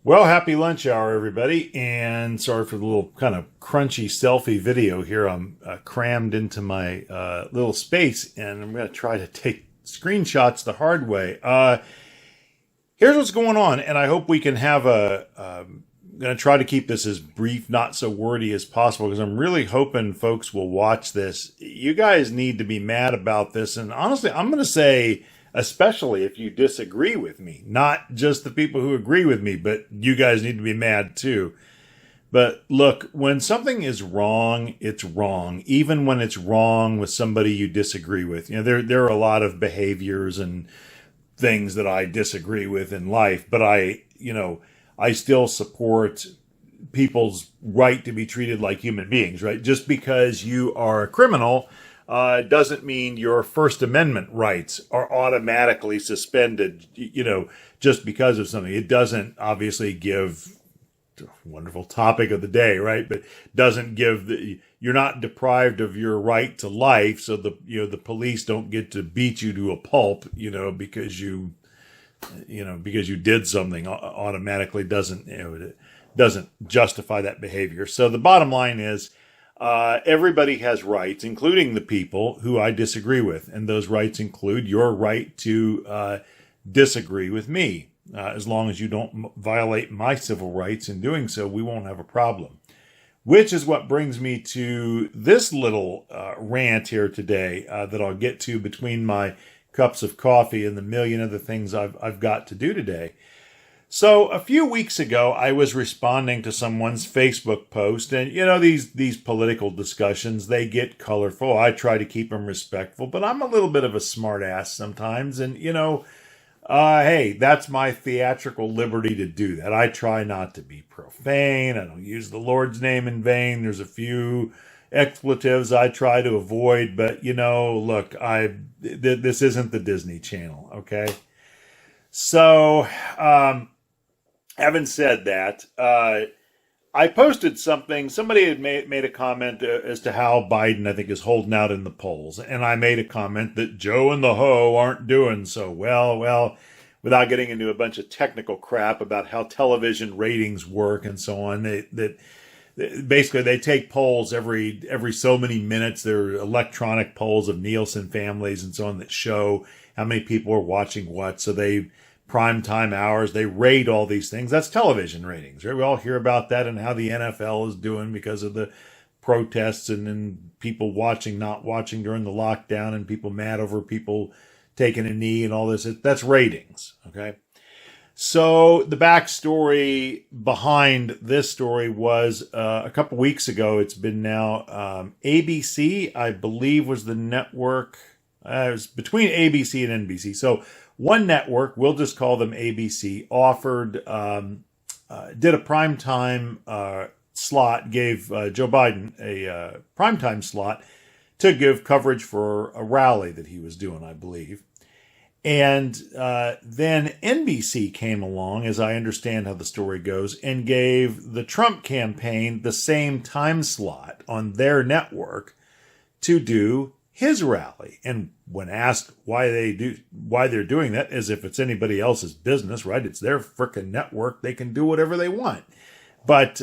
Well, happy lunch hour, everybody. And sorry for the little kind of crunchy selfie video here. I'm crammed into my little space, and I'm going to try to take screenshots the hard way. Here's what's going on, and I hope we can have I'm going to try to keep this as brief, not so wordy as possible, because I'm really hoping folks will watch this. You guys need to be mad about this, and honestly, I'm going to say, especially if you disagree with me, not just the people who agree with me, but you guys need to be mad too. But look, when something is wrong, it's wrong, even when it's wrong with somebody you disagree with. You know, there are a lot of behaviors and things that I disagree with in life, but I still support people's right to be treated like human beings, right? Just because you are a criminal doesn't mean your First Amendment rights are automatically suspended, just because of something. It doesn't obviously give, wonderful topic of the day, right? But doesn't give you're not deprived of your right to life. So the police don't get to beat you to a pulp, because you did something automatically doesn't justify that behavior. So the bottom line is, everybody has rights, including the people who I disagree with. And those rights include your right to disagree with me. As long as you don't violate my civil rights in doing so, we won't have a problem. Which is what brings me to this little rant here today that I'll get to between my cups of coffee and the million other things I've got to do today. So a few weeks ago, I was responding to someone's Facebook post, and these political discussions, they get colorful. I try to keep them respectful, but I'm a little bit of a smart ass sometimes, and hey, that's my theatrical liberty to do that. I try not to be profane. I don't use the Lord's name in vain. There's a few expletives I try to avoid, but look, this isn't the Disney Channel, okay? So, having said that, I posted something. Somebody had made a comment as to how Biden, I think, is holding out in the polls. And I made a comment that Joe and the Ho aren't doing so well, without getting into a bunch of technical crap about how television ratings work and so on. Basically, they take polls every so many minutes. There are electronic polls of Nielsen families and so on that show how many people are watching what. So prime time hours, they rate all these things. That's television ratings, right? We all hear about that and how the NFL is doing because of the protests and people watching, not watching during the lockdown, and people mad over people taking a knee and all this. That's ratings, okay? So the backstory behind this story was a couple weeks ago. It's been now ABC, I believe, was the network. It was between ABC and NBC. So one network, we'll just call them ABC, did a primetime slot, gave Joe Biden a primetime slot to give coverage for a rally that he was doing, I believe. And then NBC came along, as I understand how the story goes, and gave the Trump campaign the same time slot on their network to do his rally. And when asked why they're doing that, as if it's anybody else's business, right? It's their frickin' network. They can do whatever they want. But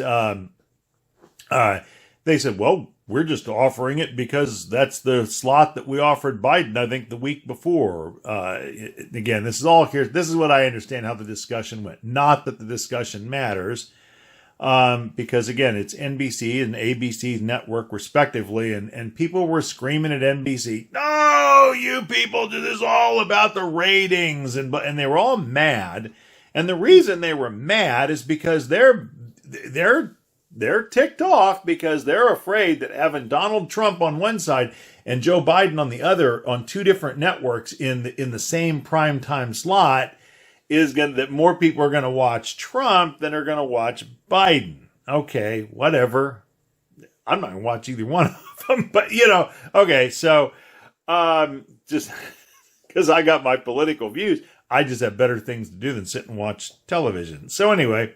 they said, well, we're just offering it because that's the slot that we offered Biden, I think, the week before. Again, this is all here. This is what I understand how the discussion went. Not that the discussion matters. Because again, it's NBC and ABC's network respectively, and people were screaming at NBC, "No, you people, this is all about the ratings," and they were all mad. And the reason they were mad is because they're ticked off because they're afraid that having Donald Trump on one side and Joe Biden on the other on two different networks in the same primetime slot is that more people are going to watch Trump than are going to watch Biden. Okay, whatever. I'm not going to watch either one of them, but okay. So, just because I got my political views, I just have better things to do than sit and watch television. So anyway,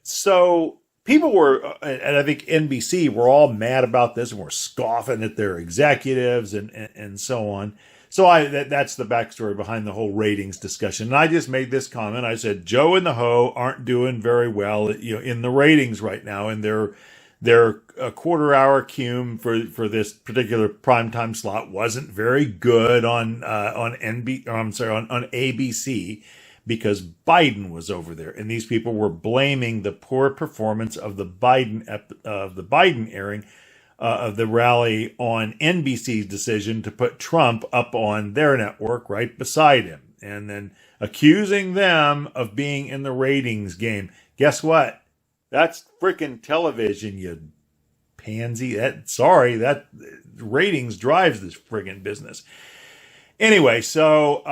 so people were, and I think NBC were all mad about this and were scoffing at their executives and so on. So that's the backstory behind the whole ratings discussion. And I just made this comment. I said, Joe and the Ho aren't doing very well, in the ratings right now. And their a quarter-hour cum for this particular primetime slot wasn't very good on ABC, because Biden was over there, and these people were blaming the poor performance of the Biden airing of the rally on NBC's decision to put Trump up on their network right beside him, and then accusing them of being in the ratings game. Guess what? That's freaking television, you pansy. That ratings drives this friggin' business. Anyway, so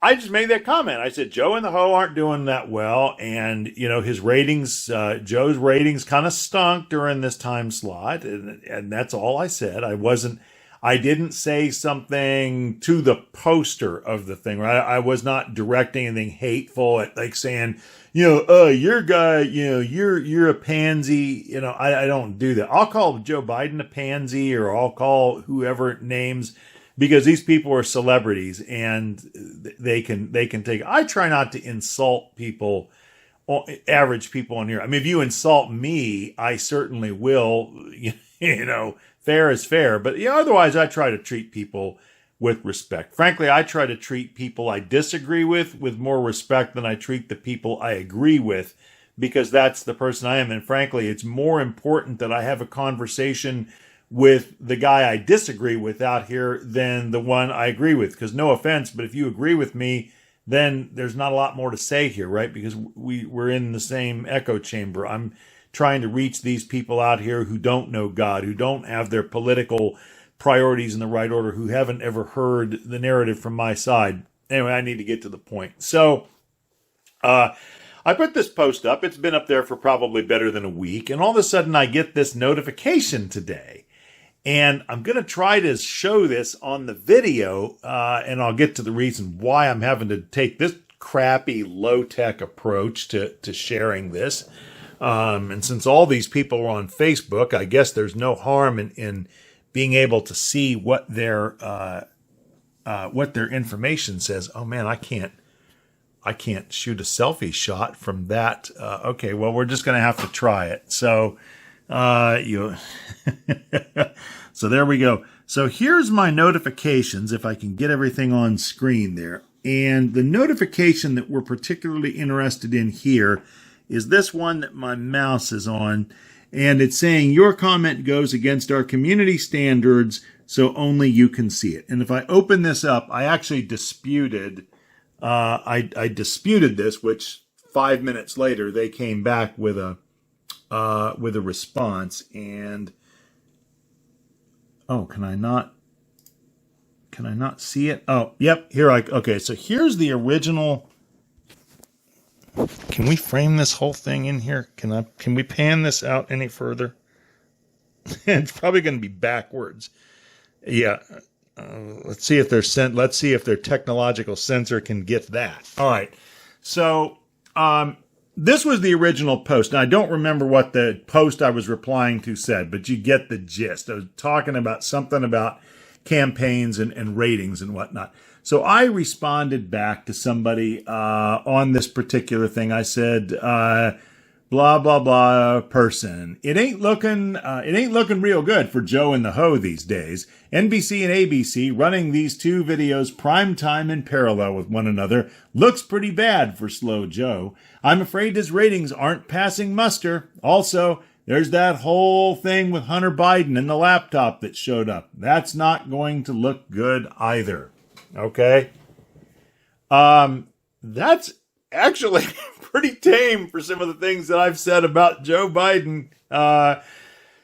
I just made that comment. I said, Joe and the Ho aren't doing that well. And, his ratings, Joe's ratings kind of stunk during this time slot. And that's all I said. I didn't say something to the poster of the thing, right? I was not directing anything hateful at, like, saying, your guy, you're a pansy. I don't do that. I'll call Joe Biden a pansy, or I'll call whoever it names, because these people are celebrities and they can take. I try not to insult people, average people on here. I mean, if you insult me, I certainly will. Fair is fair, but otherwise I try to treat people with respect. Frankly, I try to treat people I disagree with more respect than I treat the people I agree with, because that's the person I am. And frankly, it's more important that I have a conversation with the guy I disagree with out here than the one I agree with. Because no offense, but if you agree with me, then there's not a lot more to say here, right? Because we're in the same echo chamber. I'm trying to reach these people out here who don't know God, who don't have their political priorities in the right order, who haven't ever heard the narrative from my side. Anyway, I need to get to the point. So I put this post up. It's been up there for probably better than a week. And all of a sudden I get this notification today. And I'm going to try to show this on the video, and I'll get to the reason why I'm having to take this crappy, low-tech approach to sharing this. And since all these people are on Facebook, I guess there's no harm in being able to see what their information says. Oh man, I can't shoot a selfie shot from that. Okay, well, we're just going to have to try it. So, so there we go. So here's my notifications, if I can get everything on screen there. And the notification that we're particularly interested in here is this one that my mouse is on. And it's saying your comment goes against our community standards, so only you can see it. And if I open this up, I actually disputed, I disputed this, which 5 minutes later, they came back with a response. And can I not see it? Oh, yep, okay, so here's the original. Can we frame this whole thing in here? Can we pan this out any further? It's probably going to be backwards. Yeah. Let's see if their technological censor can get that. All right. So, this was the original post. Now, I don't remember what the post I was replying to said, but you get the gist. I was talking about something about campaigns and ratings and whatnot. So I responded back to somebody on this particular thing. I said, blah, blah, blah person. It ain't looking real good for Joe and the Ho these days. NBC and ABC running these two videos prime time in parallel with one another looks pretty bad for slow Joe. I'm afraid his ratings aren't passing muster. Also, there's that whole thing with Hunter Biden and the laptop that showed up. That's not going to look good either. Okay. That's actually pretty tame for some of the things that I've said about Joe Biden.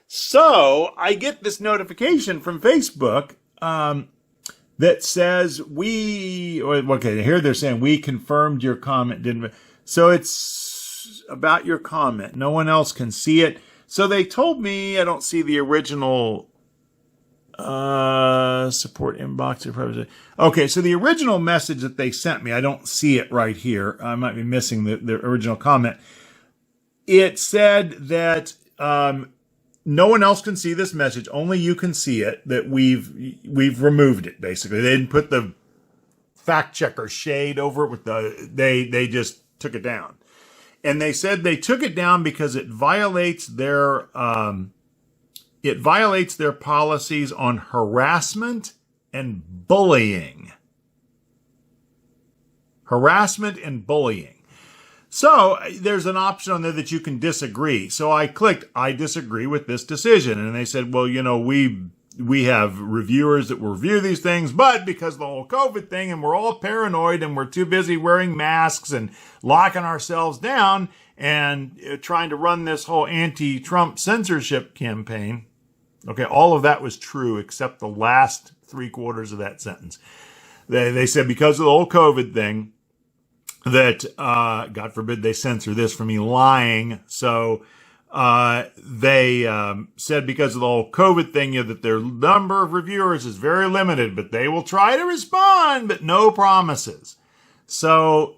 So I get this notification from Facebook, that says here they're saying we confirmed your comment. So it's about your comment. No one else can see it. So they told me I don't see the original support inbox. Okay, so the original message that they sent me, I don't see it right here. I might be missing the original comment. It said that no one else can see this message. Only you can see it, that we've removed it, basically. They didn't put the fact checker shade over it with they just took it down. And they said they took it down because it violates their policies on harassment and bullying. Harassment and bullying. So there's an option on there that you can disagree. So I clicked, I disagree with this decision. And they said, well, we have reviewers that will review these things, but because of the whole COVID thing and we're all paranoid and we're too busy wearing masks and locking ourselves down and trying to run this whole anti-Trump censorship campaign. Okay, all of that was true except the last 3/4 of that sentence. They said because of the whole COVID thing that, God forbid they censor this for me lying. So they said because of the whole COVID thing, that their number of reviewers is very limited, but they will try to respond, but no promises. So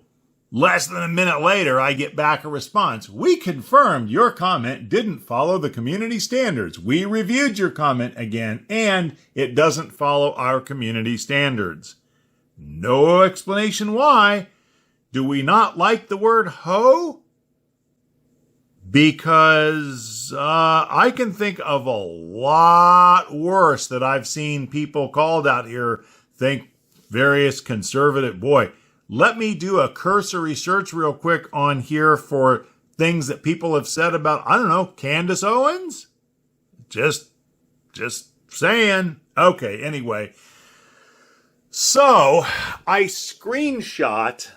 less than a minute later, I get back a response. We confirmed your comment didn't follow the community standards. We reviewed your comment again, and it doesn't follow our community standards. No explanation why. Do we not like the word hoe? Because I can think of a lot worse that I've seen people called out here. Think various conservative. Boy, let me do a cursory search real quick on here for things that people have said about, I don't know, Candace Owens? Just saying. Okay, anyway. So I screenshot,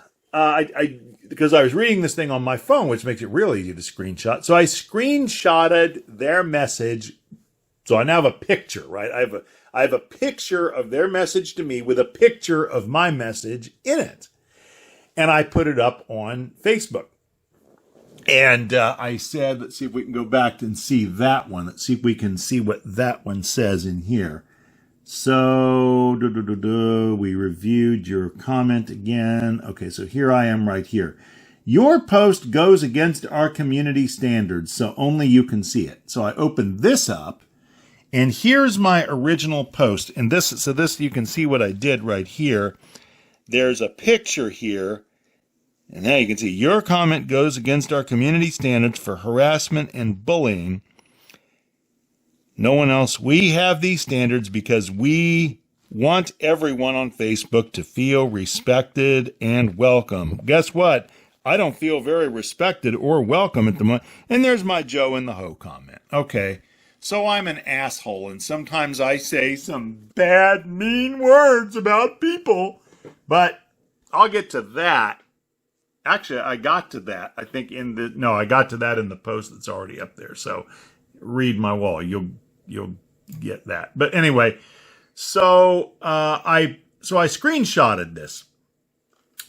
because I was reading this thing on my phone, which makes it real easy to screenshot. So I screenshotted their message. So I now have a picture, right? I have a picture of their message to me with a picture of my message in it. And I put it up on Facebook. And I said, let's see if we can go back and see that one. Let's see if we can see what that one says in here. So, we reviewed your comment again. Okay, so here I am right here. Your post goes against our community standards, so only you can see it. So I opened this up, and here's my original post. And this you can see what I did right here. There's a picture here, and now you can see your comment goes against our community standards for harassment and bullying. No one else. We have these standards because we want everyone on Facebook to feel respected and welcome. Guess what? I don't feel very respected or welcome at the moment. And there's my Joe in the Ho comment. Okay, so I'm an asshole, and sometimes I say some bad, mean words about people. But I'll get to that. Actually, I got to that, I think, I got to that in the post that's already up there. So read my wall. You'll get that. But anyway, so I screenshotted this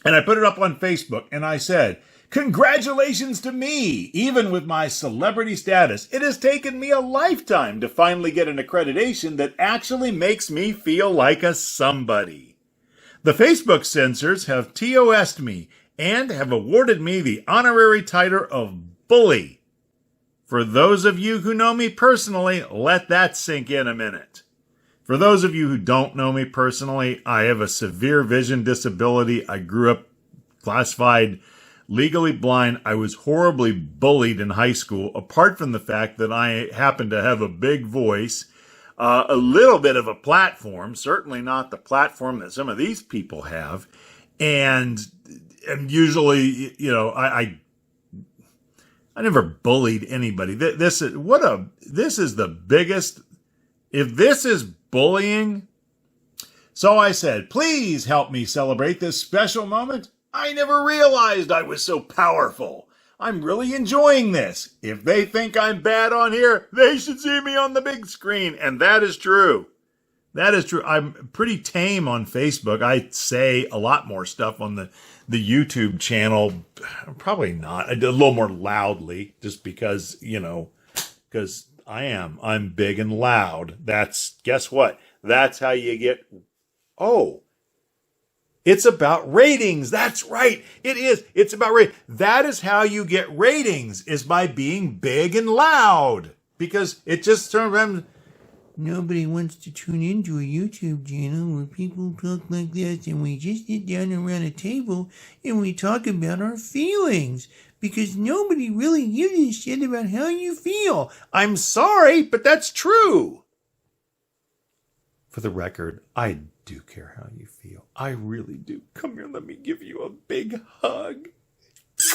and I put it up on Facebook and I said, congratulations to me. Even with my celebrity status, it has taken me a lifetime to finally get an accreditation that actually makes me feel like a somebody. The Facebook censors have TOS'd me and have awarded me the honorary title of bully. For those of you who know me personally, let that sink in a minute. For those of you who don't know me personally, I have a severe vision disability. I grew up classified legally blind. I was horribly bullied in high school, apart from the fact that I happen to have a big voice, a little bit of a platform, certainly not the platform that some of these people have. And usually, I never bullied anybody. This is the biggest. If this is bullying, so I said, please help me celebrate this special moment. I never realized I was so powerful. I'm really enjoying this. If they think I'm bad on here, they should see me on the big screen. And that is true. That is true. I'm pretty tame on Facebook. I say a lot more stuff on the YouTube channel. Probably not. I do a little more loudly just because, because I'm big and loud. Guess what? That's how you get, it's about ratings. That's right. It is. It's about ratings. That is how you get ratings, is by being big and loud. because it just sometimes Nobody wants to tune into a YouTube channel where people talk like this and we just sit down around a table and we talk about our feelings. Because nobody really gives a shit about how you feel. I'm sorry, but that's true. For the record, I do care how you feel. I really do. Come here, let me give you a big hug.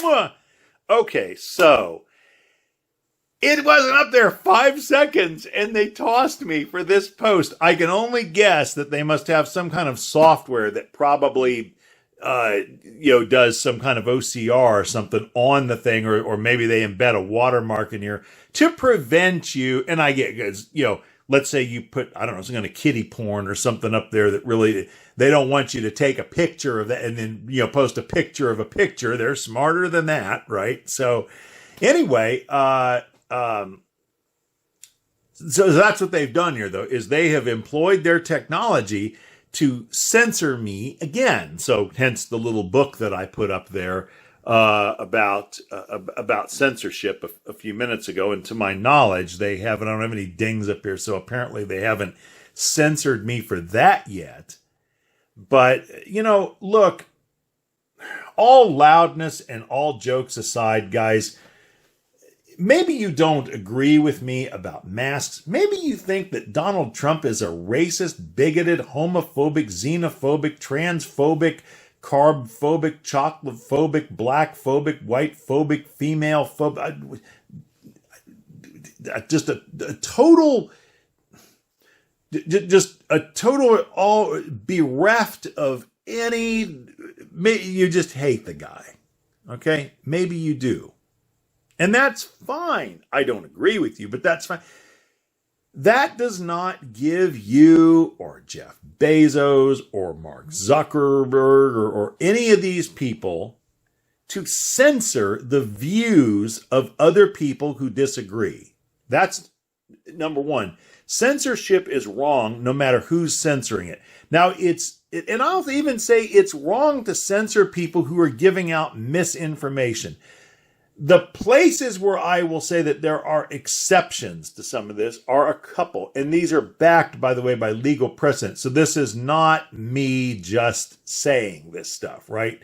Mwah! Okay, so it wasn't up there 5 seconds, and they tossed me for this post. I can only guess that they must have some kind of software that probably, does some kind of OCR or something on the thing, or maybe they embed a watermark in here to prevent you. And I get, because, let's say you put, I don't know, some kind of kiddie porn or something up there that really, they don't want you to take a picture of that and then, post a picture of a picture. They're smarter than that, right? So anyway, so that's what they've done here, though, is they have employed their technology to censor me again. So hence the little book that I put up there about censorship a few minutes ago. And to my knowledge, I don't have any dings up here, so apparently they haven't censored me for that yet. But, look, all loudness and all jokes aside, guys, maybe you don't agree with me about masks. Maybe you think that Donald Trump is a racist, bigoted, homophobic, xenophobic, transphobic, carb-phobic, chocolate-phobic, black-phobic, white-phobic, female-phobic. Just a total, all bereft of any, you just hate the guy. Okay? Maybe you do. And that's fine. I don't agree with you, but that's fine. That does not give you or Jeff Bezos or Mark Zuckerberg or any of these people to censor the views of other people who disagree. That's number one. Censorship is wrong no matter who's censoring it. Now, and I'll even say it's wrong to censor people who are giving out misinformation. The places where I will say that there are exceptions to some of this are a couple. And these are backed, by the way, by legal precedent. So this is not me just saying this stuff, right?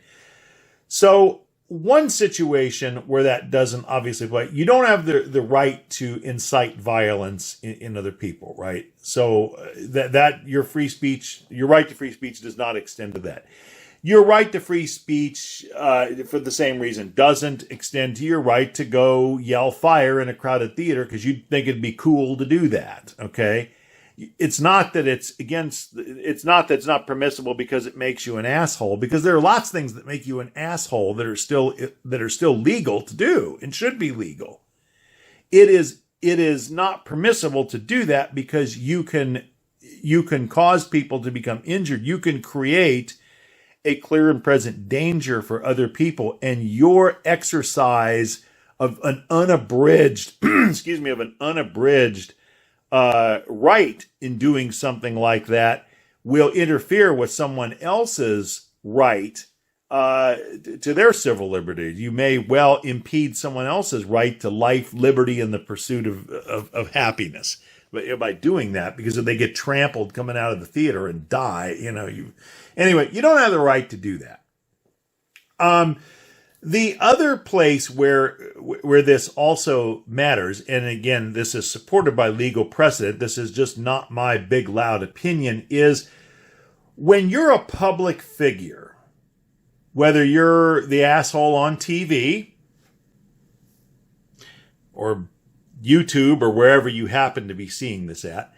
So one situation where that doesn't obviously apply, you don't have the right to incite violence in other people, right? So that your right to free speech does not extend to that. Your right to free speech, for the same reason, doesn't extend to your right to go yell fire in a crowded theater because you think it'd be cool to do that, okay? It's not that it's not permissible because it makes you an asshole, because there are lots of things that make you an asshole that are still legal to do and should be legal. It is not permissible to do that because you can cause people to become injured. You can create a clear and present danger for other people, and your exercise of an unabridged, right in doing something like that will interfere with someone else's right to their civil liberty. You may well impede someone else's right to life, liberty, and the pursuit of happiness by doing that, because if they get trampled coming out of the theater and die, anyway, you don't have the right to do that. The other place where this also matters, and again, this is supported by legal precedent, this is just not my big loud opinion, is when you're a public figure, whether you're the asshole on TV or YouTube or wherever you happen to be seeing this at,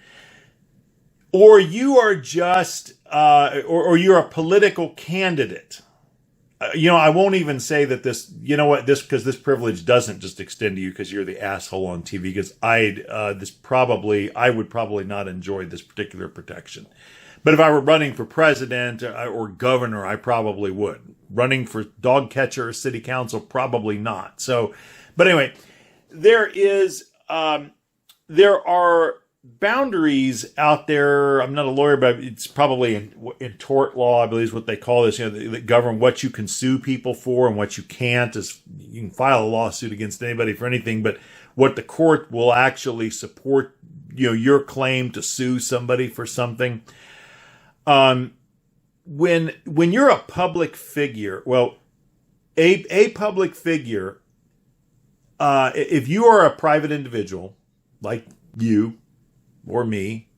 or you are just, or you're a political candidate. I won't even say that because this privilege doesn't just extend to you because you're the asshole on TV, because I would probably not enjoy this particular protection. But if I were running for president or governor, I probably would. Running for dog catcher or city council, probably not. So, but anyway, there are boundaries out there. I'm not a lawyer, but it's probably in tort law, I believe is what they call this, that govern what you can sue people for and what you can't. Is you can file a lawsuit against anybody for anything, but what the court will actually support, your claim to sue somebody for something. When you're a public figure, well, a public figure, if you are a private individual like you or me,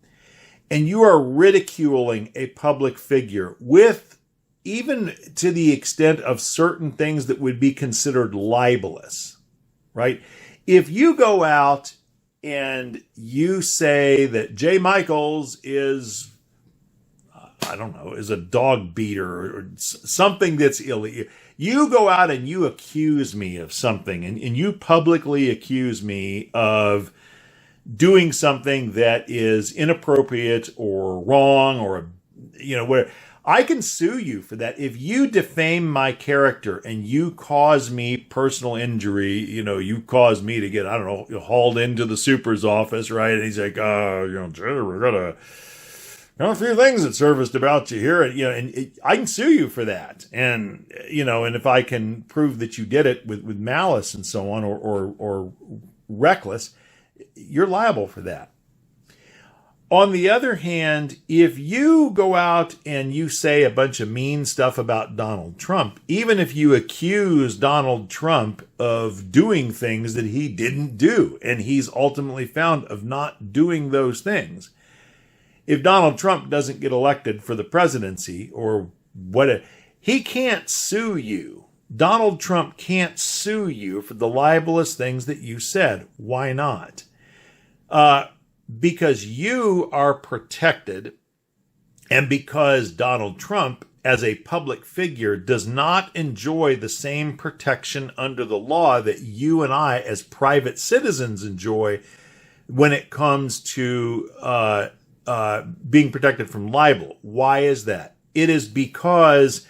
and you are ridiculing a public figure with, even to the extent of certain things that would be considered libelous, right? If you go out and you say that Jay Michaels is, I don't know, is a dog beater or something that's illegal, you go out and you accuse me of something, and you publicly accuse me of doing something that is inappropriate or wrong, or, where I can sue you for that. If you defame my character and you cause me personal injury, you cause me to get, I don't know, hauled into the super's office, right? And he's like, Jay, we got a few things that surfaced about you here, and I can sue you for that. And, and if I can prove that you did it with malice and so on, or reckless, you're liable for that. On the other hand, if you go out and you say a bunch of mean stuff about Donald Trump, even if you accuse Donald Trump of doing things that he didn't do, and he's ultimately found of not doing those things, if Donald Trump doesn't get elected for the presidency or what, he can't sue you. Donald Trump can't sue you for the libelous things that you said. Why not? Because you are protected, and because Donald Trump, as a public figure, does not enjoy the same protection under the law that you and I, as private citizens, enjoy when it comes to being protected from libel. Why is that? It is because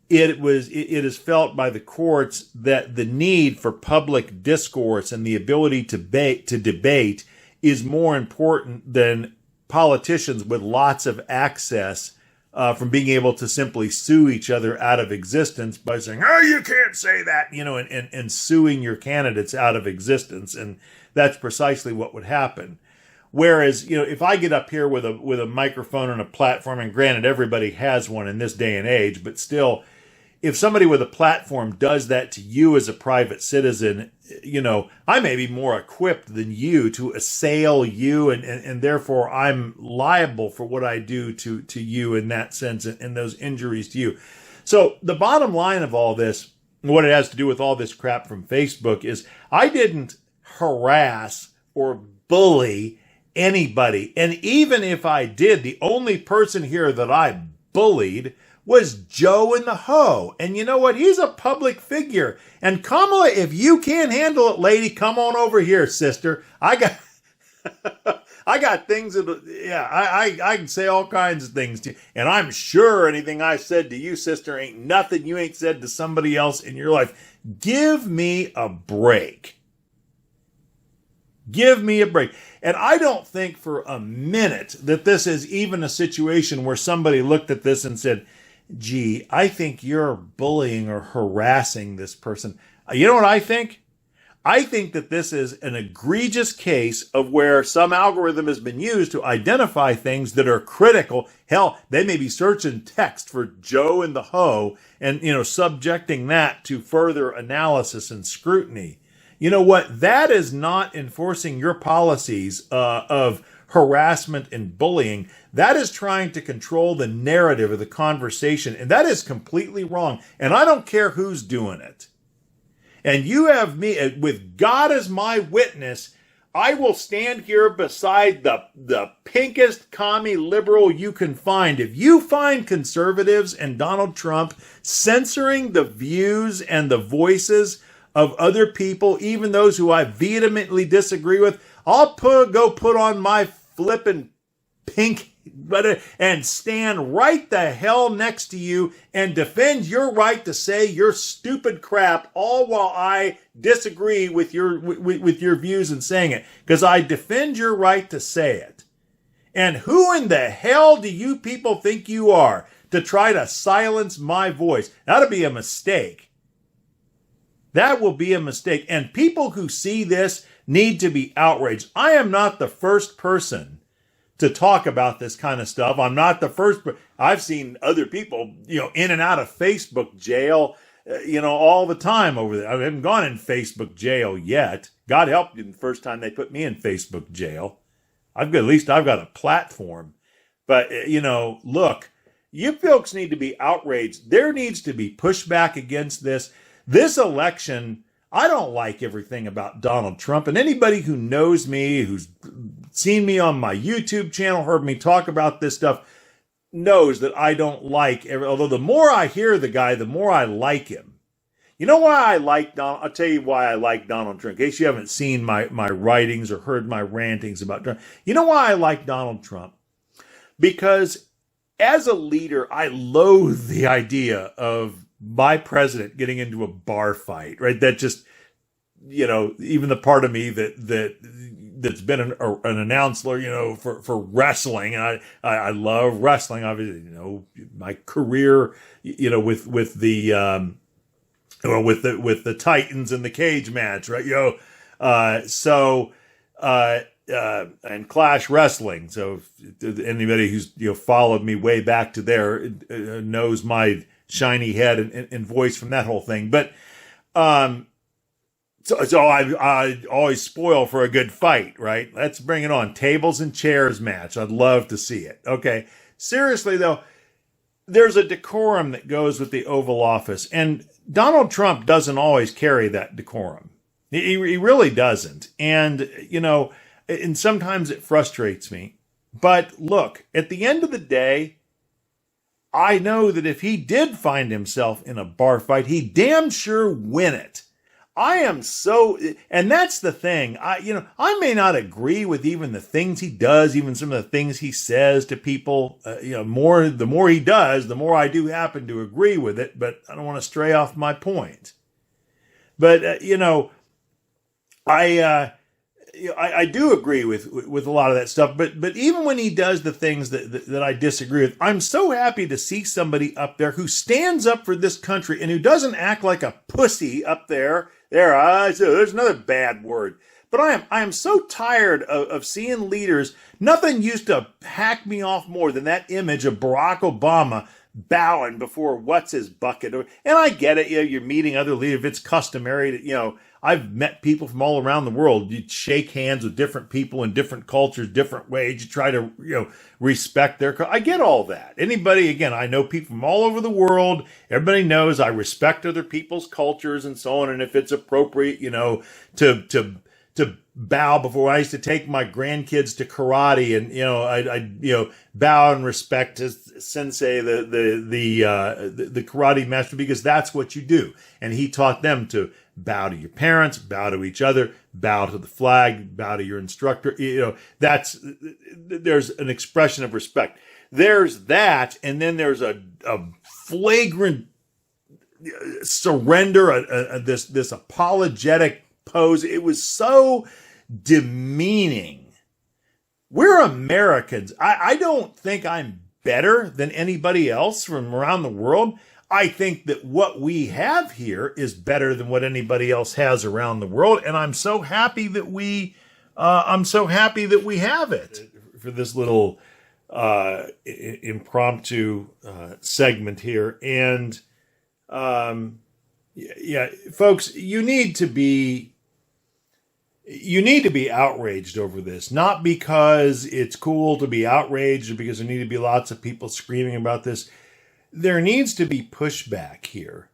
it is felt by the courts that the need for public discourse and the ability to debate is more important than politicians with lots of access from being able to simply sue each other out of existence by saying, "Oh, you can't say that," and suing your candidates out of existence. And that's precisely what would happen. Whereas, if I get up here with a microphone and a platform, and granted everybody has one in this day and age, but still, if somebody with a platform does that to you as a private citizen, I may be more equipped than you to assail you, and therefore I'm liable for what I do to you in that sense, and those injuries to you. So the bottom line of all this, what it has to do with all this crap from Facebook, is I didn't harass or bully anybody. And even if I did, the only person here that I bullied was Joe in the Ho. And you know what? He's a public figure. And Kamala, if you can't handle it, lady, come on over here, sister. I got things that, I can say all kinds of things to you. And I'm sure anything I said to you, sister, ain't nothing you ain't said to somebody else in your life. Give me a break. Give me a break. And I don't think for a minute that this is even a situation where somebody looked at this and said, gee, I think you're bullying or harassing this person. You know what I think? I think that this is an egregious case of where some algorithm has been used to identify things that are critical. Hell, they may be searching text for Joe in the Ho and, subjecting that to further analysis and scrutiny. You know what? That is not enforcing your policies of harassment and bullying. That is trying to control the narrative of the conversation, and that is completely wrong. And I don't care who's doing it. And you have me, with God as my witness, I will stand here beside the pinkest commie liberal you can find. If you find conservatives and Donald Trump censoring the views and the voices of other people, even those who I vehemently disagree with, I'll go put on my flippin' pink and stand right the hell next to you and defend your right to say your stupid crap, all while I disagree with your views in saying it, because I defend your right to say it. And who in the hell do you people think you are to try to silence my voice? That'll be a mistake. That will be a mistake. And people who see this, need to be outraged. I am not the first person to talk about this kind of stuff. I'm not the first. I've seen other people, in and out of Facebook jail, all the time over there. I haven't gone in Facebook jail yet. God help you, the first time they put me in Facebook jail. At least I've got a platform. But, look, you folks need to be outraged. There needs to be pushback against this. This election, I don't like everything about Donald Trump. And anybody who knows me, who's seen me on my YouTube channel, heard me talk about this stuff, knows that I don't like, although the more I hear the guy, the more I like him. You know why I like Donald? I'll tell you why I like Donald Trump. In case you haven't seen my writings or heard my rantings about Trump. You know why I like Donald Trump? Because as a leader, I loathe the idea of my president getting into a bar fight, right? That just, even the part of me that's been an announcer, for wrestling, and I love wrestling. Obviously, my career, with the Titans in the cage match, right? And Clash Wrestling. So if anybody who's followed me way back to there knows my shiny head and voice from that whole thing. But so I always spoil for a good fight, right? Let's bring it on. Tables and chairs match. I'd love to see it. Okay. Seriously though, there's a decorum that goes with the Oval Office, and Donald Trump doesn't always carry that decorum. He really doesn't. And, and sometimes it frustrates me. But look, at the end of the day, I know that if he did find himself in a bar fight, he'd damn sure win it. And that's the thing. I may not agree with even the things he does, even some of the things he says to people. The more he does, the more I do happen to agree with it. But I don't want to stray off my point. But I do agree with a lot of that stuff. But even when he does the things that I disagree with, I'm so happy to see somebody up there who stands up for this country and who doesn't act like a pussy up there. There's another bad word. But I am so tired of seeing leaders. Nothing used to hack me off more than that image of Barack Obama bowing before what's his bucket. And I get it. You're meeting other leaders. If it's customary to, I've met people from all around the world. You shake hands with different people in different cultures, different ways. You try to, respect their. I get all that. Again, I know people from all over the world. Everybody knows I respect other people's cultures and so on. And if it's appropriate, to bow before. I used to take my grandkids to karate, and I bow and respect to sensei, the karate master, because that's what you do. And he taught them to bow to your parents, bow to each other, bow to the flag, bow to your instructor. There's an expression of respect. There's that, and then there's a flagrant surrender, this apologetic pose. It was so demeaning. We're Americans. I don't think I'm better than anybody else from around the world. I think that what we have here is better than what anybody else has around the world, and I'm so happy that we have it. For this little impromptu segment here, and folks, you need to be outraged over this, not because it's cool to be outraged or because there need to be lots of people screaming about this. There needs to be pushback here.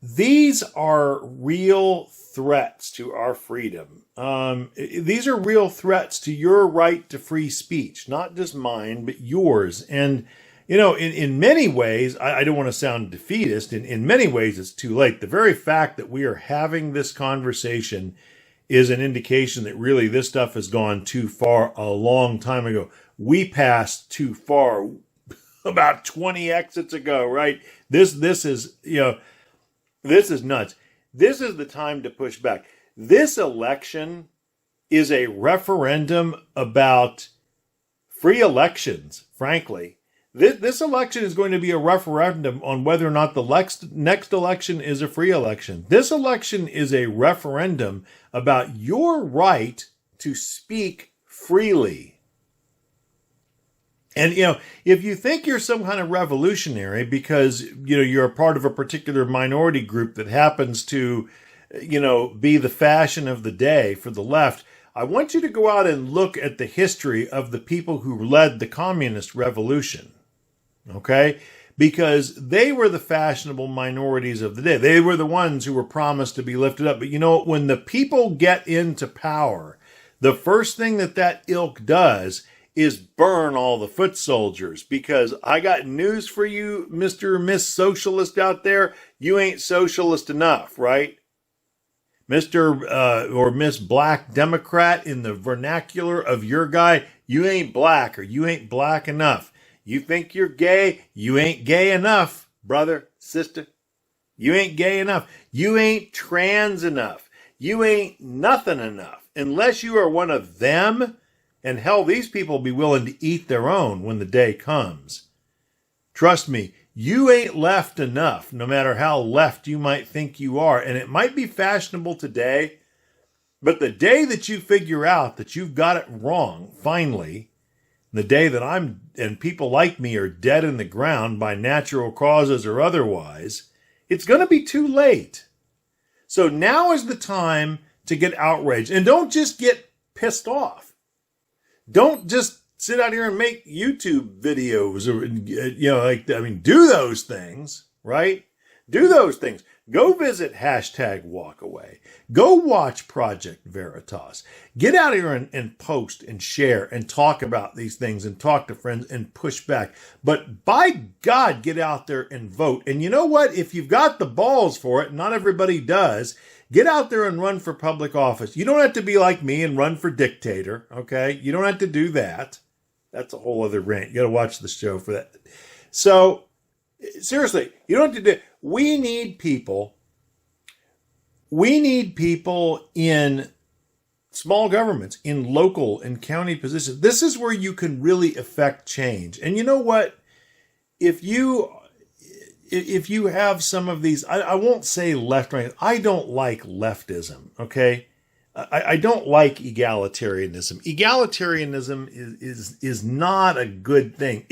These are real threats to our freedom. These are real threats to your right to free speech, not just mine, but yours. And, in many ways, I don't want to sound defeatist. In many ways, it's too late. The very fact that we are having this conversation is an indication that really this stuff has gone too far a long time ago. We passed too far about 20 exits ago, right? This is nuts. This is the time to push back. This election is a referendum about free elections, frankly. This election is going to be a referendum on whether or not the next election is a free election. This election is a referendum about your right to speak freely. And, if you think you're some kind of revolutionary because, you're a part of a particular minority group that happens to, be the fashion of the day for the left, I want you to go out and look at the history of the people who led the communist revolution. Okay? Because they were the fashionable minorities of the day. They were the ones who were promised to be lifted up. But when the people get into power, the first thing that ilk does is burn all the foot soldiers. Because I got news for you, Mr. or Miss Socialist out there. You ain't socialist enough, right? Mr. Or Miss Black Democrat in the vernacular of your guy, you ain't black or you ain't black enough. You think you're gay? You ain't gay enough, brother, sister. You ain't gay enough. You ain't trans enough. You ain't nothing enough. Unless you are one of them, and hell, these people will be willing to eat their own when the day comes. Trust me, you ain't left enough, no matter how left you might think you are. And it might be fashionable today, but the day that you figure out that you've got it wrong, finally, the day that and people like me are dead in the ground by natural causes or otherwise, it's going to be too late. So now is the time to get outraged. And don't just get pissed off. Don't just sit out here and make YouTube videos or, do those things, right? Do those things. Go visit #walkaway. Go watch Project Veritas. Get out here and post and share and talk about these things and talk to friends and push back. But by God, get out there and vote. And you know what? If you've got the balls for it, not everybody does, get out there and run for public office. You don't have to be like me and run for dictator, okay? You don't have to do that. That's a whole other rant. You got to watch the show for that. So, seriously, you don't have to do it. We need people in small governments, in local and county positions. This is where you can really affect change. And you know what? If you have some of these, I won't say left, right. I don't like leftism, okay? I don't like egalitarianism. Egalitarianism is not a good thing.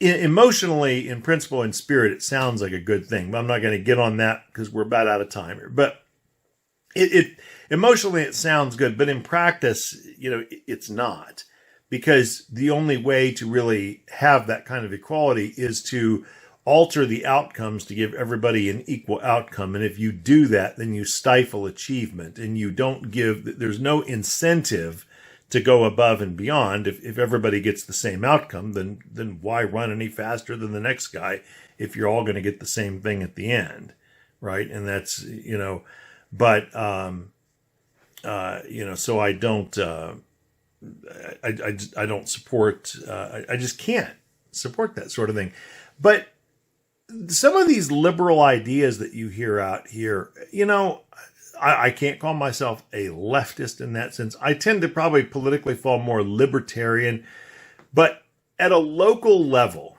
Emotionally, in principle, in spirit, it sounds like a good thing, but I'm not going to get on that because we're about out of time here. But emotionally, it sounds good, but in practice, it's not, because the only way to really have that kind of equality is to alter the outcomes to give everybody an equal outcome. And if you do that, then you stifle achievement, and there's no incentive to go above and beyond. If everybody gets the same outcome, then why run any faster than the next guy if you're all going to get the same thing at the end, right? And that's, but, so I don't, I don't support, I just can't support that sort of thing. But some of these liberal ideas that you hear out here, I can't call myself a leftist in that sense. I tend to probably politically fall more libertarian, but at a local level,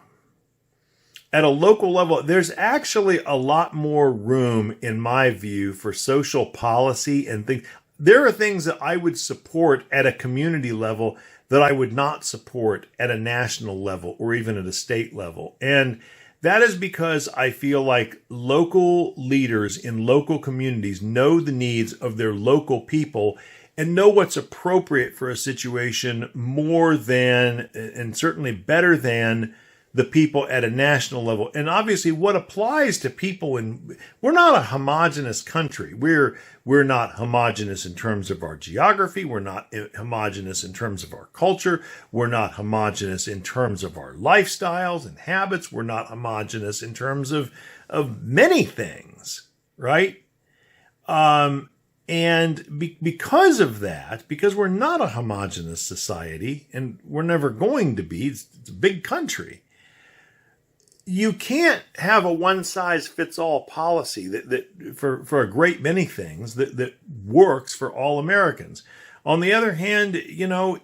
there's actually a lot more room, in my view, for social policy and things. There are things that I would support at a community level that I would not support at a national level or even at a state level. And that is because I feel like local leaders in local communities know the needs of their local people and know what's appropriate for a situation more than, and certainly better than, the people at a national level. And obviously what applies to people we're not a homogenous country. We're not homogenous in terms of our geography. We're not homogenous in terms of our culture. We're not homogenous in terms of our lifestyles and habits. We're not homogenous in terms of many things, right? Because of that, because we're not a homogenous society, and we're never going to be, it's a big country, you can't have a one-size-fits-all policy that for a great many things that works for all Americans. On the other hand, in a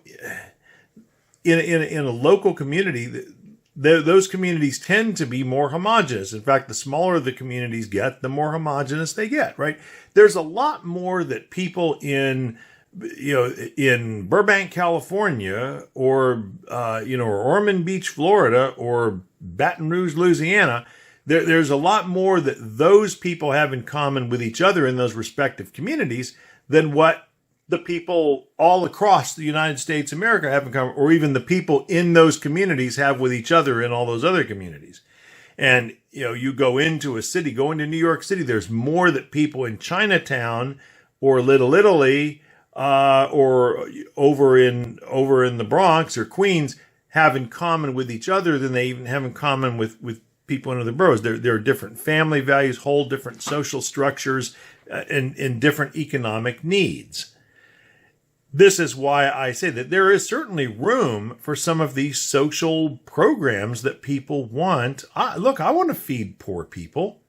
local community, those communities tend to be more homogenous. In fact, the smaller the communities get, the more homogenous they get, right? There's a lot more that people in Burbank, California, or or Ormond Beach, Florida, or Baton Rouge, Louisiana, there's a lot more that those people have in common with each other in those respective communities than what the people all across the United States of America have in common, or even the people in those communities have with each other in all those other communities. And, you go into a city, go into New York City, there's more that people in Chinatown or Little Italy, or over in the Bronx or Queens have in common with each other than they even have in common with people in other boroughs. There are different family values, whole different social structures, and different economic needs. This is why I say that there is certainly room for some of these social programs that people want. Look, I want to feed poor people.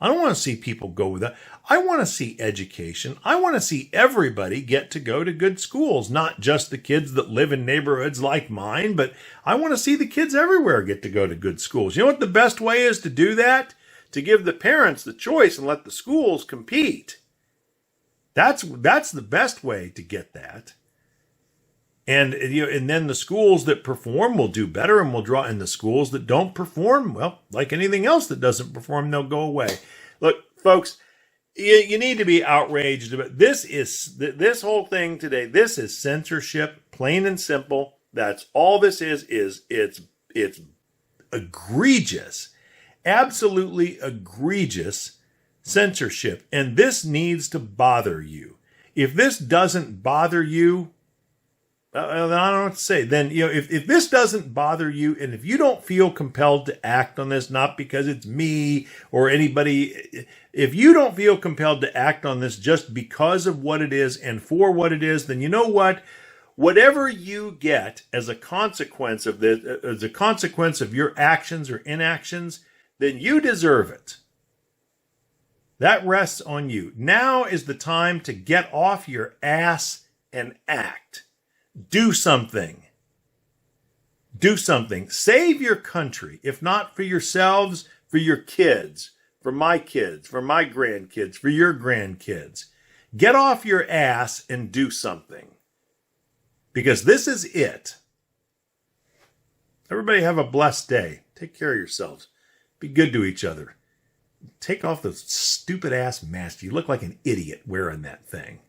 I don't want to see people go with that. I want to see education. I want to see everybody get to go to good schools, not just the kids that live in neighborhoods like mine, but I want to see the kids everywhere get to go to good schools. You know what the best way is to do that? To give the parents the choice and let the schools compete. That's the best way to get that. And then the schools that perform will do better and will draw in. The schools that don't perform, well, like anything else that doesn't perform, they'll go away. Look, folks, you need to be outraged about this whole thing today. This is censorship, plain and simple. That's all this is it's egregious, absolutely egregious censorship. And this needs to bother you. If this doesn't bother you, I don't know what to say. Then, if this doesn't bother you, and if you don't feel compelled to act on this, not because it's me or anybody, if you don't feel compelled to act on this just because of what it is and for what it is, then you know what? Whatever you get as a consequence of this, as a consequence of your actions or inactions, then you deserve it. That rests on you. Now is the time to get off your ass and act. Do something. Do something. Save your country. If not for yourselves, for your kids, for my grandkids, for your grandkids. Get off your ass and do something. Because this is it. Everybody have a blessed day. Take care of yourselves. Be good to each other. Take off those stupid ass masks. You look like an idiot wearing that thing.